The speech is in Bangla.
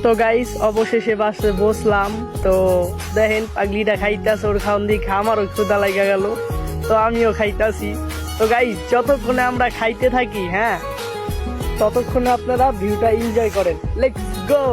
তো গাইস অবশেষে বাসে বসলাম। তো দেখেন পাগলিটা খাইতেছে, ওর খাওয়ান দিকে আমারও ক্ষুধা লাগা গেল, তো আমিও খাইতাছি। তো গাইস যতক্ষণে আমরা খাইতে থাকি, হ্যাঁ, ততক্ষণে আপনারা ভিউটা এনজয় করেন। Let's go.